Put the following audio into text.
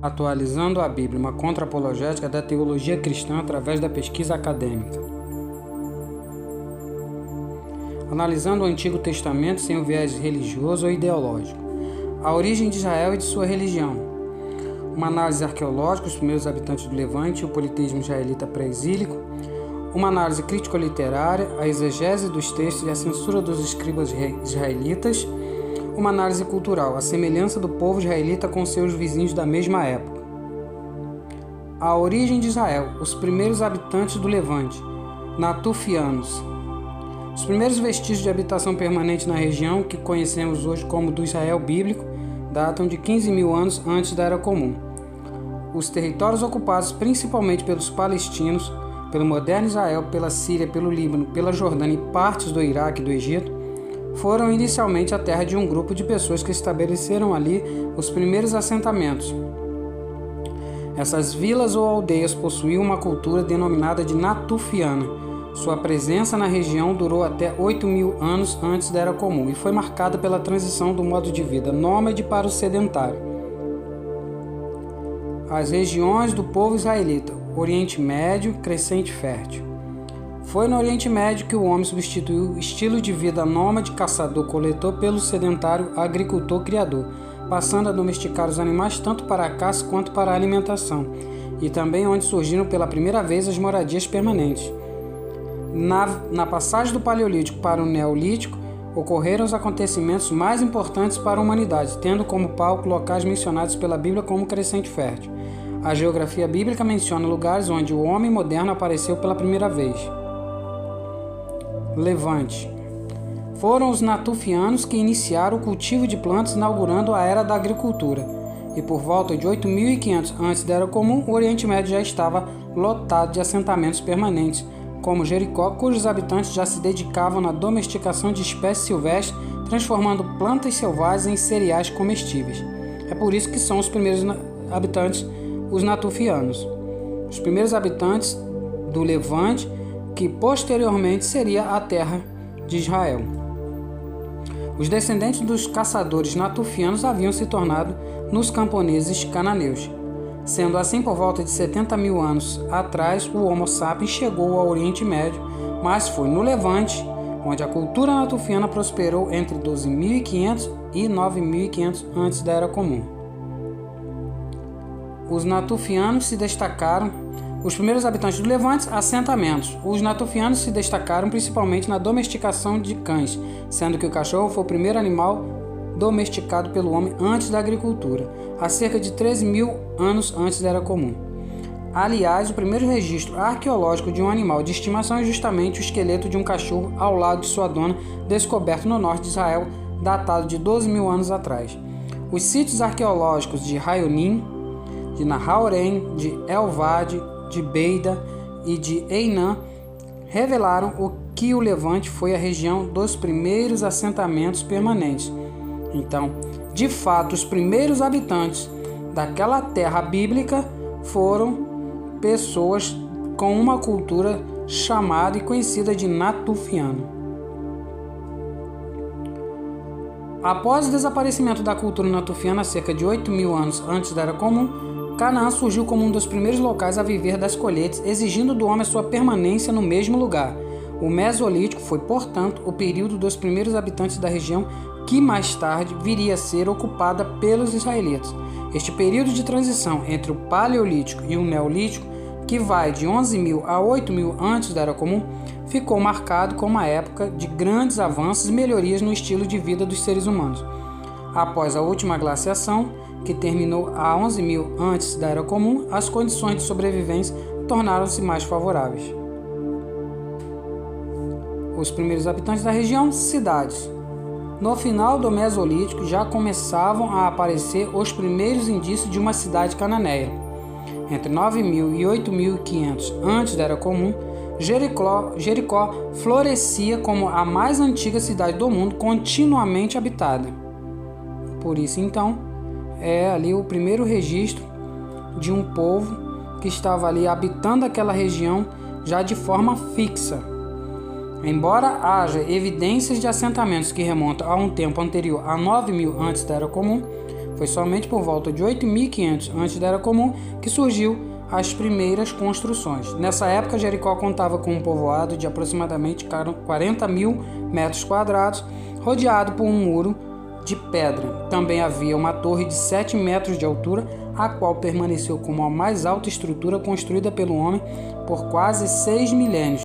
Atualizando a Bíblia, uma contra-apologética da teologia cristã através da pesquisa acadêmica. Analisando o Antigo Testamento sem o viés religioso ou ideológico. A origem de Israel e de sua religião. Uma análise arqueológica, os primeiros habitantes do Levante, o politeísmo israelita pré-exílico. Uma análise crítico-literária, a exegese dos textos e a censura dos escribas israelitas. Uma análise cultural, a semelhança do povo israelita com seus vizinhos da mesma época. A origem de Israel, os primeiros habitantes do Levante, natufianos. Os primeiros vestígios de habitação permanente na região, que conhecemos hoje como do Israel bíblico, datam de 15.000 anos antes da Era Comum. Os territórios ocupados principalmente pelos palestinos, pelo moderno Israel, pela Síria, pelo Líbano, pela Jordânia e partes do Iraque e do Egito, foram inicialmente a terra de um grupo de pessoas que estabeleceram ali os primeiros assentamentos. Essas vilas ou aldeias possuíam uma cultura denominada de natufiana. Sua presença na região durou até 8.000 anos antes da Era Comum e foi marcada pela transição do modo de vida nômade para o sedentário. As regiões do povo israelita, Oriente Médio, crescente fértil. Foi no Oriente Médio que o homem substituiu o estilo de vida nômade caçador-coletor pelo sedentário agricultor-criador, passando a domesticar os animais tanto para a caça quanto para a alimentação, e também onde surgiram pela primeira vez as moradias permanentes. Na passagem do Paleolítico para o Neolítico, ocorreram os acontecimentos mais importantes para a humanidade, tendo como palco locais mencionados pela Bíblia como crescente fértil. A geografia bíblica menciona lugares onde o homem moderno apareceu pela primeira vez. Levante. Foram os natufianos que iniciaram o cultivo de plantas, inaugurando a era da agricultura. E por volta de 8.500 antes da Era Comum, o Oriente Médio já estava lotado de assentamentos permanentes, como Jericó, cujos habitantes já se dedicavam na domesticação de espécies silvestres, transformando plantas selvagens em cereais comestíveis. É por isso que são os primeiros habitantes, os natufianos. Os primeiros habitantes do Levante, que posteriormente seria a terra de Israel. Os descendentes dos caçadores natufianos haviam se tornado nos camponeses cananeus. Sendo assim, por volta de 70.000 anos atrás, o Homo sapiens chegou ao Oriente Médio, mas foi no Levante, onde a cultura natufiana prosperou entre 12.500 e 9.500 antes da Era Comum. Os natufianos se destacaram. Os primeiros habitantes do Levante, assentamentos. Os natufianos se destacaram principalmente na domesticação de cães, sendo que o cachorro foi o primeiro animal domesticado pelo homem antes da agricultura, há cerca de 13.000 anos antes da Era Comum. Aliás, o primeiro registro arqueológico de um animal de estimação é justamente o esqueleto de um cachorro ao lado de sua dona, descoberto no norte de Israel, datado de 12.000 anos atrás. Os sítios arqueológicos de Raionim, de Nahaorém, de Elvad, de Beida e de Einã revelaram que o Levante foi a região dos primeiros assentamentos permanentes. Então, de fato, os primeiros habitantes daquela terra bíblica foram pessoas com uma cultura chamada e conhecida de natufiano. Após o desaparecimento da cultura natufiana, cerca de 8.000 anos antes da Era Comum, Canaã surgiu como um dos primeiros locais a viver das colheitas, exigindo do homem a sua permanência no mesmo lugar. O Mesolítico foi, portanto, o período dos primeiros habitantes da região que mais tarde viria a ser ocupada pelos israelitas. Este período de transição entre o Paleolítico e o Neolítico, que vai de 11.000 a 8.000 antes da Era Comum, ficou marcado como uma época de grandes avanços e melhorias no estilo de vida dos seres humanos. Após a última glaciação, que terminou a 11.000 antes da Era Comum, as condições de sobrevivência tornaram-se mais favoráveis. Os primeiros habitantes da região, cidades. No final do Mesolítico já começavam a aparecer os primeiros indícios de uma cidade cananeia. Entre 9.000 e 8.500 antes da Era Comum, Jericó florescia como a mais antiga cidade do mundo continuamente habitada. Por isso, então, é ali o primeiro registro de um povo que estava ali habitando aquela região já de forma fixa. Embora haja evidências de assentamentos que remontam a um tempo anterior a 9.000 antes da Era Comum, Foi somente por volta de 8.500 antes da Era Comum que surgiu as primeiras construções. Nessa época, Jericó contava com um povoado de aproximadamente 40 mil metros quadrados, rodeado por um muro de pedra. Também havia uma torre de 7 metros de altura, a qual permaneceu como a mais alta estrutura construída pelo homem por quase 6 milênios.